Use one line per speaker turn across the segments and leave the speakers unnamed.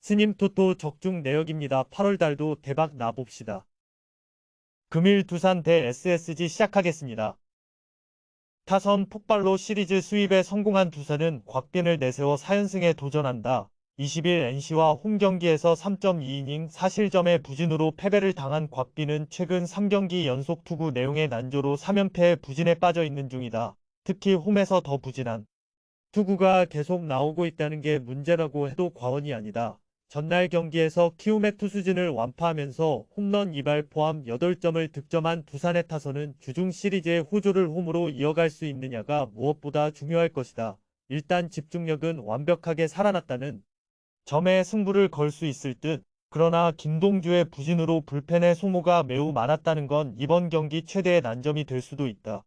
스님 토토 적중 내역입니다. 8월달도 대박 나봅시다. 금일 두산 대 SSG 시작하겠습니다. 타선 폭발로 시리즈 수입에 성공한 두산은 곽빈을 내세워 4연승에 도전한다. 20일 NC와 홈경기에서 3.2이닝 4실점의 부진으로 패배를 당한 곽빈은 최근 3경기 연속 투구 내용의 난조로 3연패에 부진에 빠져 있는 중이다. 특히 홈에서 더 부진한 투구가 계속 나오고 있다는 게 문제라고 해도 과언이 아니다. 전날 경기에서 키움의 투수진을 완파하면서 홈런 2발 포함 8점을 득점한 두산의 타선은 주중 시리즈의 호조를 홈으로 이어갈 수 있느냐가 무엇보다 중요할 것이다. 일단 집중력은 완벽하게 살아났다는 점에 승부를 걸 수 있을 듯. 그러나 김동주의 부진으로 불펜의 소모가 매우 많았다는 건 이번 경기 최대의 난점이 될 수도 있다.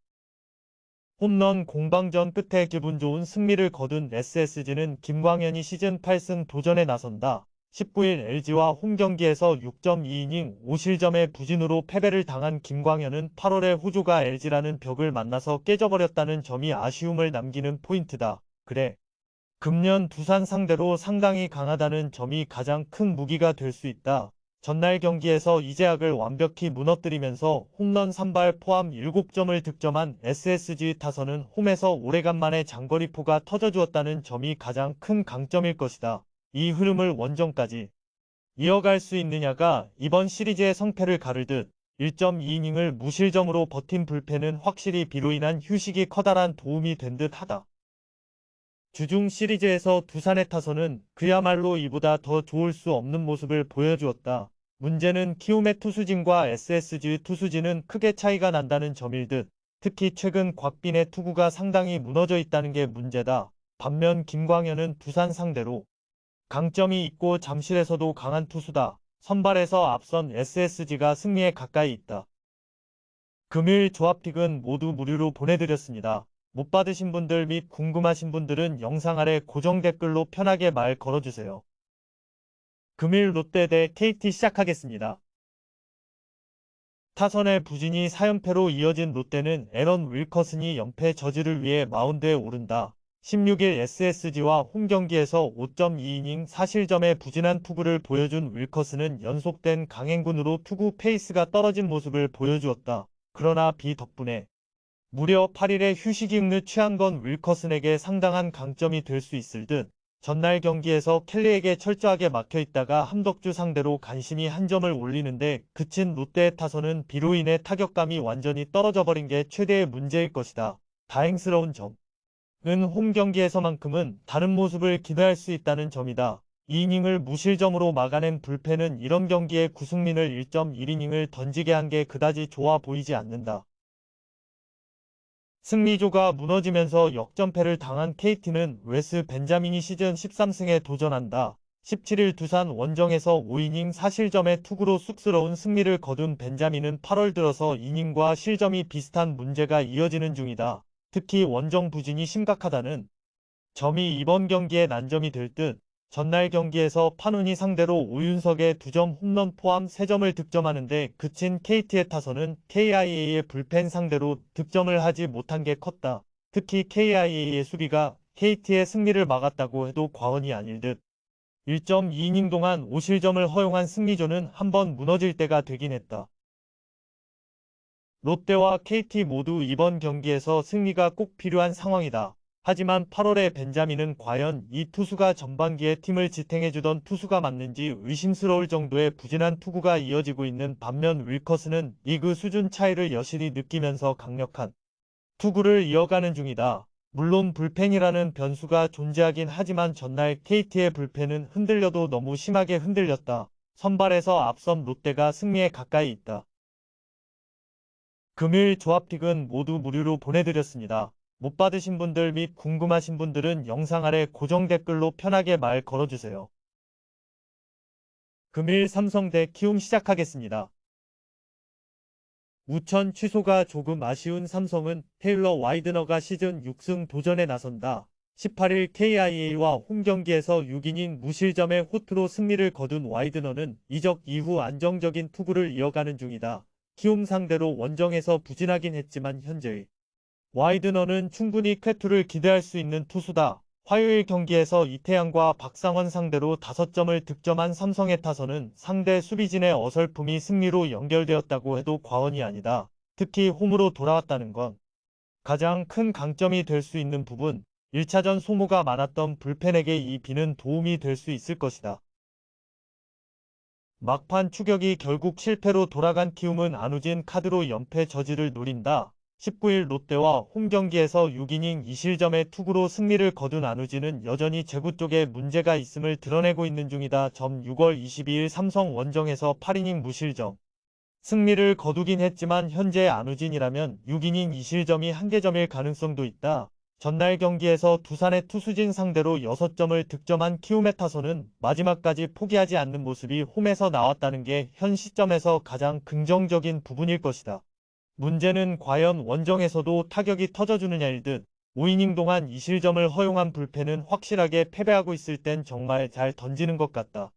홈런 공방전 끝에 기분 좋은 승리를 거둔 SSG는 김광현이 시즌 8승 도전에 나선다. 19일 LG와 홈경기에서 6.2이닝 5실점의 부진으로 패배를 당한 김광현은 8월에 호조가 LG라는 벽을 만나서 깨져버렸다는 점이 아쉬움을 남기는 포인트다. 그래, 금년 두산 상대로 상당히 강하다는 점이 가장 큰 무기가 될 수 있다. 전날 경기에서 이재학을 완벽히 무너뜨리면서 홈런 3발 포함 7점을 득점한 SSG 타선은 홈에서 오래간만에 장거리포가 터져주었다는 점이 가장 큰 강점일 것이다. 이 흐름을 원정까지 이어갈 수 있느냐가 이번 시리즈의 성패를 가를 듯. 1.2이닝을 무실점으로 버틴 불펜은 확실히 비로 인한 휴식이 커다란 도움이 된 듯하다. 주중 시리즈에서 두산의 타선은 그야말로 이보다 더 좋을 수 없는 모습을 보여주었다. 문제는 키움의 투수진과 SSG 투수진은 크게 차이가 난다는 점일 듯. 특히 최근 곽빈의 투구가 상당히 무너져 있다는 게 문제다. 반면 김광현은 두산 상대로 강점이 있고 잠실에서도 강한 투수다. 선발에서 앞선 SSG가 승리에 가까이 있다. 금일 조합픽은 모두 무료로 보내드렸습니다. 못 받으신 분들 및 궁금하신 분들은 영상 아래 고정 댓글로 편하게 말 걸어주세요. 금일 롯데 대 KT 시작하겠습니다. 타선의 부진이 4연패로 이어진 롯데는 애런 윌커슨이 연패 저지를 위해 마운드에 오른다. 16일 SSG와 홈경기에서 5.2이닝 4실점의 부진한 투구를 보여준 윌커슨은 연속된 강행군으로 투구 페이스가 떨어진 모습을 보여주었다. 그러나 비 덕분에 무려 8일의 휴식임을 취한 건 윌커슨에게 상당한 강점이 될 수 있을 듯. 전날 경기에서 켈리에게 철저하게 막혀있다가 함덕주 상대로 간신히 한 점을 올리는데 그친 롯데의 타선은 비로 인해 타격감이 완전히 떨어져 버린 게 최대의 문제일 것이다. 다행스러운 점은 홈 경기에서만큼은 다른 모습을 기대할 수 있다는 점이다. 2이닝을 무실점으로 막아낸 불펜은 이런 경기에 구승민을 1.1이닝을 던지게 한 게 그다지 좋아 보이지 않는다. 승리조가 무너지면서 역전패를 당한 KT는 웨스 벤자민이 시즌 13승에 도전한다. 17일 두산 원정에서 5이닝 4실점의 투구로 쑥스러운 승리를 거둔 벤자민은 8월 들어서 이닝과 실점이 비슷한 문제가 이어지는 중이다. 특히 원정 부진이 심각하다는 점이 이번 경기의 난점이 될 듯. 전날 경기에서 판훈이 상대로 오윤석의 2점 홈런 포함 3점을 득점하는데 그친 KT의 타선은 KIA의 불펜 상대로 득점을 하지 못한 게 컸다. 특히 KIA의 수비가 KT의 승리를 막았다고 해도 과언이 아닐 듯. 1.2이닝 동안 5실점을 허용한 승리조는 한번 무너질 때가 되긴 했다. 롯데와 KT 모두 이번 경기에서 승리가 꼭 필요한 상황이다. 하지만 8월에 벤자민은 과연 이 투수가 전반기에 팀을 지탱해주던 투수가 맞는지 의심스러울 정도의 부진한 투구가 이어지고 있는 반면 윌커스는 리그 수준 차이를 여실히 느끼면서 강력한 투구를 이어가는 중이다. 물론 불펜이라는 변수가 존재하긴 하지만 전날 KT의 불펜은 흔들려도 너무 심하게 흔들렸다. 선발에서 앞선 롯데가 승리에 가까이 있다. 금일 조합픽은 모두 무료로 보내드렸습니다. 못 받으신 분들 및 궁금하신 분들은 영상 아래 고정 댓글로 편하게 말 걸어주세요. 금일 삼성 대 키움 시작하겠습니다. 우천 취소가 조금 아쉬운 삼성은 테일러 와이드너가 시즌 6승 도전에 나선다. 18일 KIA와 홈경기에서 6이닝 무실점의 호투로 승리를 거둔 와이드너는 이적 이후 안정적인 투구를 이어가는 중이다. 키움 상대로 원정에서 부진하긴 했지만 현재의 와이드너는 충분히 쾌투를 기대할 수 있는 투수다. 화요일 경기에서 이태양과 박상원 상대로 5점을 득점한 삼성의 타선은 상대 수비진의 어설픔이 승리로 연결되었다고 해도 과언이 아니다. 특히 홈으로 돌아왔다는 건 가장 큰 강점이 될 수 있는 부분, 1차전 소모가 많았던 불펜에게 이 비는 도움이 될 수 있을 것이다. 막판 추격이 결국 실패로 돌아간 키움은 안우진 카드로 연패 저지를 노린다. 19일 롯데와 홈 경기에서 6이닝 2실점의 투구로 승리를 거둔 안우진은 여전히 제구 쪽에 문제가 있음을 드러내고 있는 중이다. 6월 22일 삼성 원정에서 8이닝 무실점. 승리를 거두긴 했지만 현재 안우진이라면 6이닝 2실점이 한계점일 가능성도 있다. 전날 경기에서 두산의 투수진 상대로 6점을 득점한 키움의 타선은 마지막까지 포기하지 않는 모습이 홈에서 나왔다는 게 현 시점에서 가장 긍정적인 부분일 것이다. 문제는 과연 원정에서도 타격이 터져주느냐일 듯. 5이닝 동안 2실점을 허용한 불펜은 확실하게 패배하고 있을 땐 정말 잘 던지는 것 같다.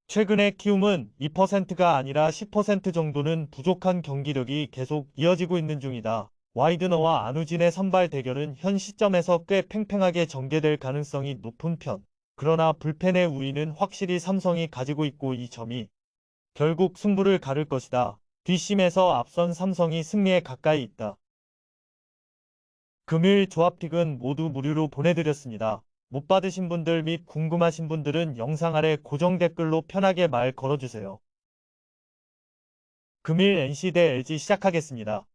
최근에 키움은 2%가 아니라 10% 정도는 부족한 경기력이 계속 이어지고 있는 중이다. 와이드너와 안우진의 선발 대결은 현 시점에서 꽤 팽팽하게 전개될 가능성이 높은 편. 그러나 불펜의 우위는 확실히 삼성이 가지고 있고 이 점이 결국 승부를 가를 것이다. 뒷심에서 앞선 삼성이 승리에 가까이 있다. 금일 조합픽은 모두 무료로 보내드렸습니다. 못 받으신 분들 및 궁금하신 분들은 영상 아래 고정 댓글로 편하게 말 걸어주세요. 금일 NC 대 LG 시작하겠습니다.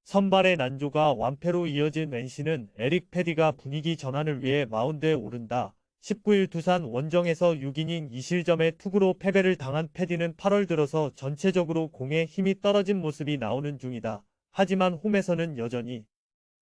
선발의 난조가 완패로 이어진 NC는 에릭 패디가 분위기 전환을 위해 마운드에 오른다. 19일 두산 원정에서 6이닝 2실점의 투구로 패배를 당한 패디는 8월 들어서 전체적으로 공에 힘이 떨어진 모습이 나오는 중이다. 하지만 홈에서는 여전히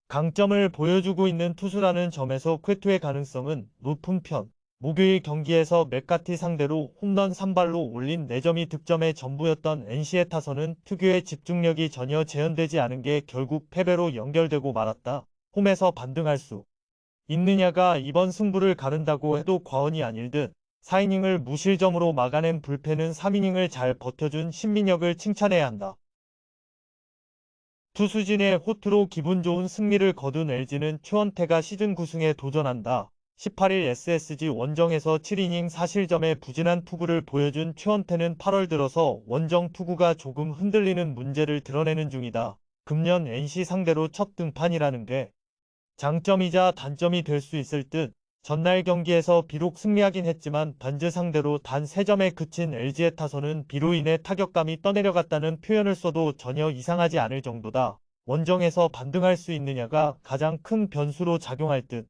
강점을 보여주고 있는 투수라는 점에서 쾌투의 가능성은 높은 편. 목요일 경기에서 맥카티 상대로 홈런 3발로 올린 4점이 득점의 전부였던 NC의 타선은 특유의 집중력이 전혀 재현되지 않은 게 결국 패배로 연결되고 말았다. 홈에서 반등할 수 있느냐가 이번 승부를 가른다고 해도 과언이 아닐 듯. 4이닝을 무실점으로 막아낸 불펜은 3이닝을 잘 버텨준 신민혁을 칭찬해야 한다. 투수진의 호투로 기분 좋은 승리를 거둔 LG는 최원태가 시즌 9승에 도전한다. 18일 SSG 원정에서 7이닝 4실점의 부진한 투구를 보여준 최원태는 8월 들어서 원정 투구가 조금 흔들리는 문제를 드러내는 중이다. 금년 NC 상대로 첫 등판이라는 게 장점이자 단점이 될 수 있을 듯. 전날 경기에서 비록 승리하긴 했지만 던즈 상대로 단 3점에 그친 LG의 타선은 비로 인해 타격감이 떠내려갔다는 표현을 써도 전혀 이상하지 않을 정도다. 원정에서 반등할 수 있느냐가 가장 큰 변수로 작용할 듯.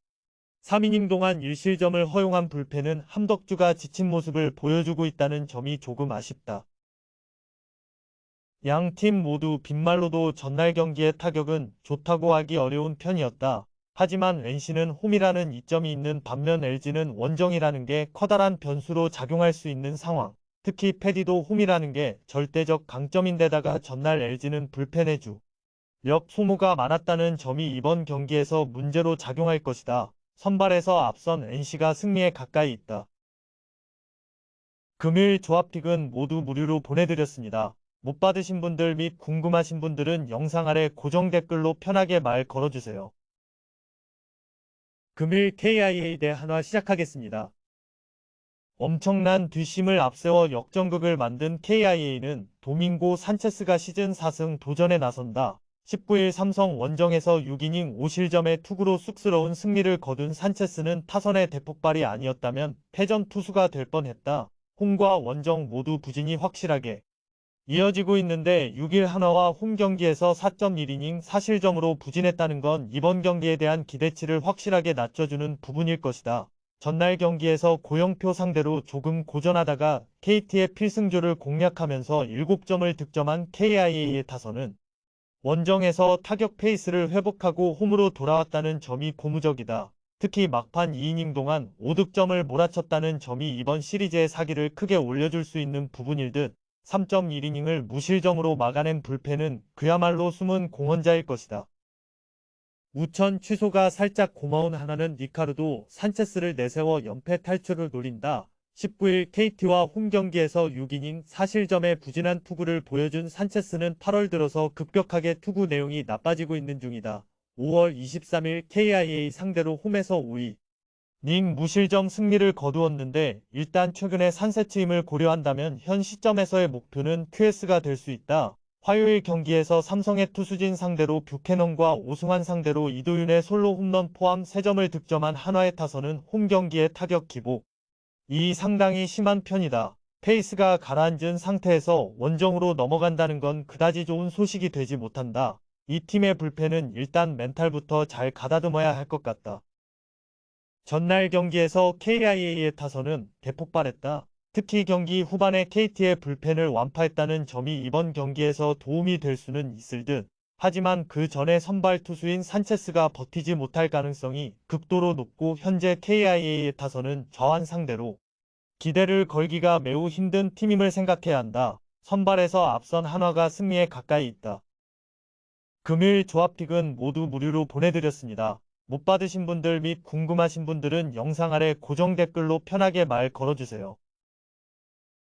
3이닝 동안 1실점을 허용한 불펜은 함덕주가 지친 모습을 보여주고 있다는 점이 조금 아쉽다. 양 팀 모두 빈말로도 전날 경기의 타격은 좋다고 하기 어려운 편이었다. 하지만 NC는 홈이라는 이점이 있는 반면 LG는 원정이라는 게 커다란 변수로 작용할 수 있는 상황. 특히 패디도 홈이라는 게 절대적 강점인데다가 전날 LG는 불펜의 주력 소모가 많았다는 점이 이번 경기에서 문제로 작용할 것이다. 선발에서 앞선 NC가 승리에 가까이 있다. 금일 조합픽은 모두 무료로 보내드렸습니다. 못 받으신 분들 및 궁금하신 분들은 영상 아래 고정 댓글로 편하게 말 걸어주세요. 금일 KIA 대 한화 시작하겠습니다. 엄청난 뒷심을 앞세워 역전극을 만든 KIA는 도밍고 산체스가 시즌 4승 도전에 나선다. 19일 삼성 원정에서 6이닝 5실점의 투구로 쑥스러운 승리를 거둔 산체스는 타선의 대폭발이 아니었다면 패전 투수가 될 뻔했다. 홈과 원정 모두 부진이 확실하게 이어지고 있는데 6일 한화와 홈 경기에서 4.1이닝 4실점으로 부진했다는 건 이번 경기에 대한 기대치를 확실하게 낮춰주는 부분일 것이다. 전날 경기에서 고영표 상대로 조금 고전하다가 KT의 필승조를 공략하면서 7점을 득점한 KIA의 타선은 원정에서 타격 페이스를 회복하고 홈으로 돌아왔다는 점이 고무적이다. 특히 막판 2이닝 동안 5득점을 몰아쳤다는 점이 이번 시리즈의 사기를 크게 올려줄 수 있는 부분일 듯. 3.1이닝을 무실점으로 막아낸 불펜은 그야말로 숨은 공헌자일 것이다. 우천 취소가 살짝 고마운 하나는 리카르도 산체스를 내세워 연패 탈출을 노린다. 19일 KT와 홈 경기에서 6이닝 4실점의 부진한 투구를 보여준 산체스는 8월 들어서 급격하게 투구 내용이 나빠지고 있는 중이다. 5월 23일 KIA 상대로 홈에서 5위. 닝 무실점 승리를 거두었는데 일단 최근의 산세 트임을 고려한다면 현 시점에서의 목표는 QS가 될 수 있다. 화요일 경기에서 삼성의 투수진 상대로 뷰캐넌과 오승환 상대로 이도윤의 솔로 홈런 포함 3점을 득점한 한화의 타선은 홈 경기의 타격 기복. 이 상당히 심한 편이다. 페이스가 가라앉은 상태에서 원정으로 넘어간다는 건 그다지 좋은 소식이 되지 못한다. 이 팀의 불펜은 일단 멘탈부터 잘 가다듬어야 할 것 같다. 전날 경기에서 KIA의 타선은 대폭발했다. 특히 경기 후반에 KT의 불펜을 완파했다는 점이 이번 경기에서 도움이 될 수는 있을 듯. 하지만 그 전에 선발 투수인 산체스가 버티지 못할 가능성이 극도로 높고 현재 KIA의 타선은 저한 상대로 기대를 걸기가 매우 힘든 팀임을 생각해야 한다. 선발에서 앞선 한화가 승리에 가까이 있다. 금일 조합픽은 모두 무료로 보내드렸습니다. 못 받으신 분들 및 궁금하신 분들은 영상 아래 고정 댓글로 편하게 말 걸어주세요.